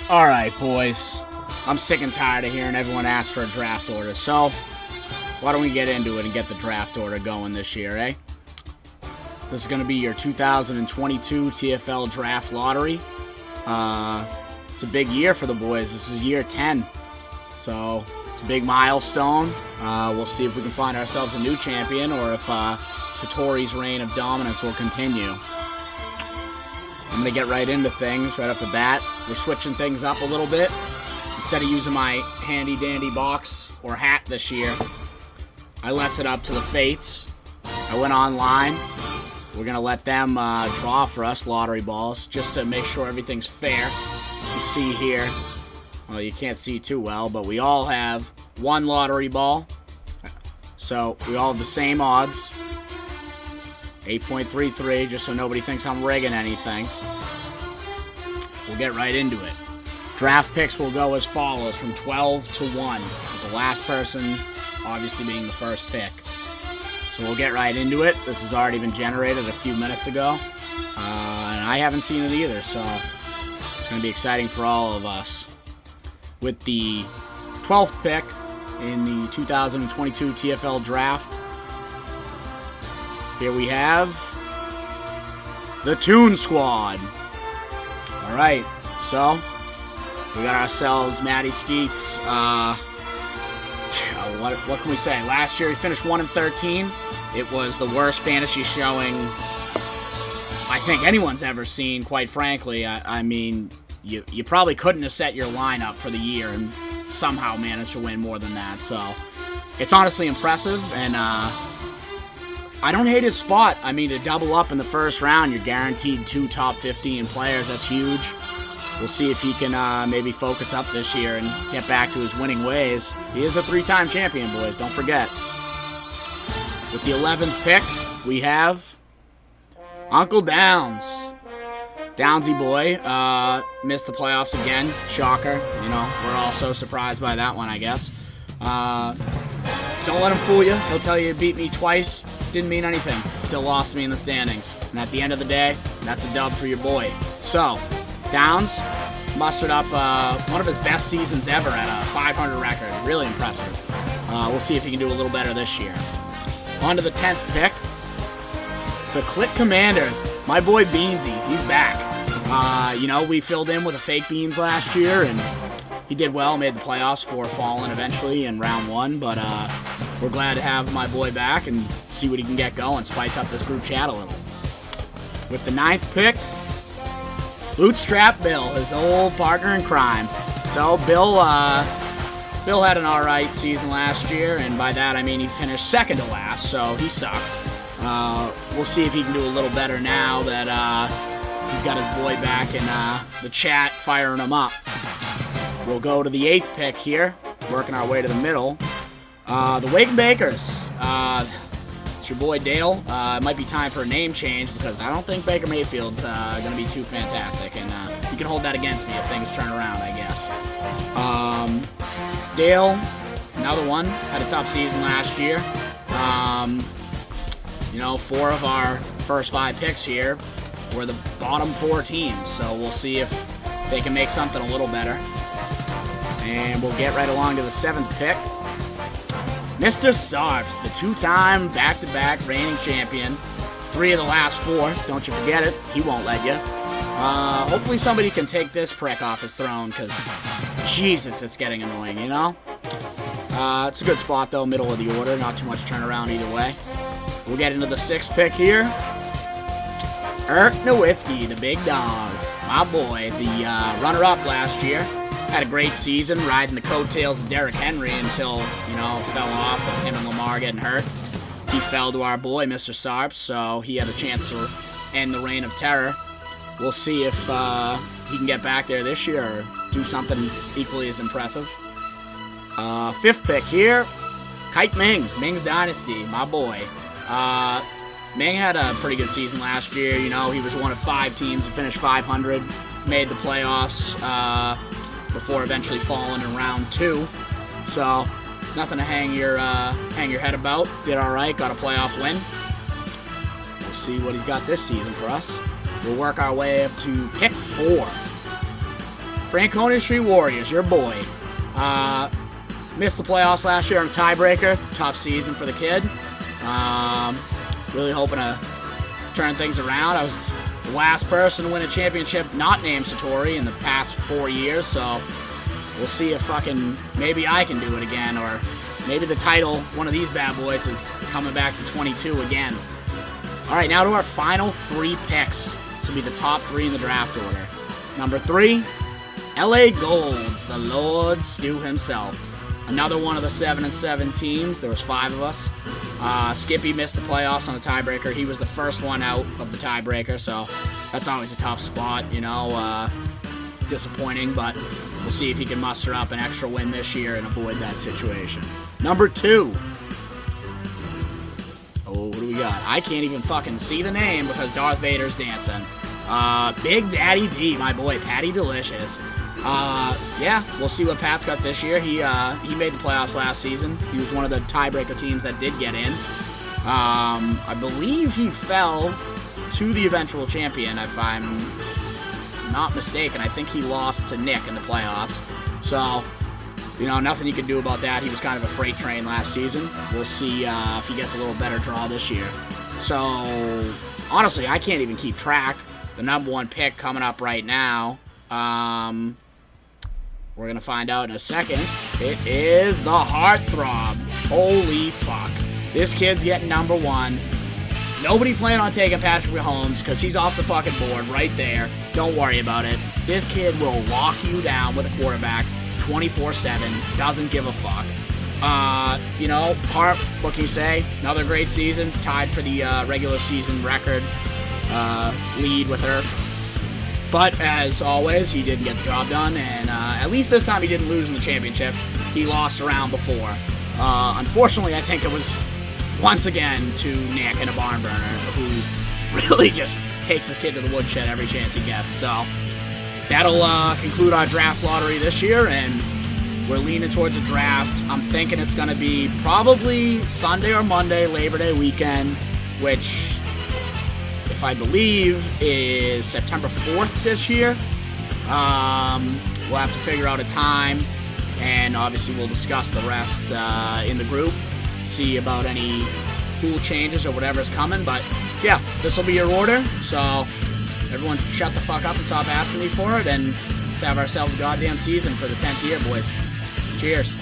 Alright, boys. I'm sick and tired of hearing everyone ask for a draft order, so why don't we get into it and get the draft order going this year, eh? This is going to be your 2022 Tfl Draft Lottery. It's a big year for the boys. This is year 10, so it's a big milestone. We'll see if we can find ourselves a new champion or if Satori's reign of dominance will continue. I'm going to get right into things right off the bat. We're switching things up a little bit. Instead of using my handy-dandy box or hat this year, I left it up to the Fates. I went online. We're going to let them draw for us lottery balls just to make sure everything's fair. You see here, well, you can't see too well, but we all have one lottery ball. So we all have the same odds. 8.33, just so nobody thinks I'm rigging anything. We'll get right into it. Draft picks will go as follows, from 12 to 1, with the last person obviously being the first pick. So we'll get right into it. This has already been generated a few minutes ago, and I haven't seen it either, so it's going to be exciting for all of us. With the 12th pick in the 2022 TFL Draft, here we have the Toon Squad. All right, so we got ourselves Matty Skeets. What can we say? Last year he finished 1-13. It was the worst fantasy showing I think anyone's ever seen, quite frankly. I mean, you probably couldn't have set your lineup for the year and somehow managed to win more than that. So it's honestly impressive, and I don't hate his spot. I mean, to double up in the first round, you're guaranteed 2 top 15 players. That's huge. We'll see if he can maybe focus up this year and get back to his winning ways. He is a 3-time champion, boys. Don't forget. With the 11th pick, we have Uncle Downs. Downsy boy missed the playoffs again. Shocker. You know, we're all so surprised by that one, I guess. Don't let him fool you. He'll tell you beat me twice. Didn't mean anything. Still lost me in the standings. And at the end of the day, that's a dub for your boy. So, Downs mustered up one of his best seasons ever at a 500 record. Really impressive. We'll see if he can do a little better this year. On to the 10th pick. The Click Commanders. My boy Beansy. He's back. You know, we filled in with a fake Beans last year, and he did well, made the playoffs before falling eventually in round 1, but we're glad to have my boy back and see what he can get going, spice up this group chat a little. With the 9th pick, Bootstrap Bill, his old partner in crime. So Bill had an alright season last year, and by that I mean he finished second to last, so he sucked. We'll see if he can do a little better now that he's got his boy back and the chat firing him up. We'll go to the 8th pick here, working our way to the middle. The Wake Bakers. It's your boy Dale. It might be time for a name change because I don't think Baker Mayfield's going to be too fantastic, and you can hold that against me if things turn around, I guess. Dale, another one, had a tough season last year. You know, 4 of our first 5 picks here were the bottom 4 teams, so we'll see if they can make something a little better. And we'll get right along to the 7th pick. Mr. Sarps, the 2-time back-to-back reigning champion. 3 of the last 4. Don't you forget it. He won't let you. Hopefully somebody can take this prick off his throne, because Jesus, it's getting annoying, you know? It's a good spot, though, middle of the order. Not too much turnaround either way. We'll get into the 6th pick here. Irk Nowitzki, the big dog. My boy, the runner-up last year. Had a great season, riding the coattails of Derrick Henry until, you know, fell off with him and Lamar getting hurt. He fell to our boy, Mr. Sarps, so he had a chance to end the reign of terror. We'll see if he can get back there this year or do something equally as impressive. 5th pick here, Kite Ming, Ming's Dynasty, my boy. Ming had a pretty good season last year. You know, he was one of 5 teams to finish 500, made the playoffs before eventually falling in round 2. So nothing to hang your head about. Did all right, got a playoff win. We'll see what he's got this season for us. We'll work our way up to pick 4. Franconia Street Warriors, your boy. Missed the playoffs last year on a tiebreaker. Tough season for the kid. Really hoping to turn things around. I was the last person to win a championship not named Satori in the past 4 years, so we'll see if maybe I can do it again, or maybe the title, one of these bad boys, is coming back to 22 again. All right, now to our final 3 picks. This will be the top 3 in the draft order. Number 3, LA Golds, the Lord Stu himself. Another one of the 7-7 teams. There was 5 of us. Skippy missed the playoffs on the tiebreaker. He was the first one out of the tiebreaker, so that's always a tough spot, disappointing, but we'll see if he can muster up an extra win this year and avoid that situation. Number 2. Oh, what do we got? I can't even fucking see the name because Darth Vader's dancing. Big Daddy D, my boy, Patty Delicious. Yeah, we'll see what Pat's got this year. He made the playoffs last season. He was one of the tiebreaker teams that did get in. I believe he fell to the eventual champion, if I'm not mistaken. I think he lost to Nick in the playoffs. So, nothing you can do about that. He was kind of a freight train last season. We'll see if he gets a little better draw this year. So, honestly, I can't even keep track. The number 1 pick coming up right now. We're going to find out in a second. It is the Heartthrob. Holy fuck. This kid's getting number 1. Nobody planned on taking Patrick Mahomes because he's off the fucking board right there. Don't worry about it. This kid will lock you down with a quarterback 24/7. Doesn't give a fuck. Hart, what can you say? Another great season. Tied for the regular season record lead with her. But, as always, he didn't get the job done, and at least this time he didn't lose in the championship. He lost a round before. Unfortunately, I think it was once again to Nick in a barn burner, who really just takes his kid to the woodshed every chance he gets. So, that'll conclude our draft lottery this year, and we're leaning towards a draft. I'm thinking it's going to be probably Sunday or Monday, Labor Day weekend, which, if I believe, is September 4th this year. We'll have to figure out a time, and obviously we'll discuss the rest in the group, see about any cool changes or whatever's coming. But yeah, this will be your order, so everyone shut the fuck up and stop asking me for it, and let's have ourselves a goddamn season for the 10th year, boys. Cheers.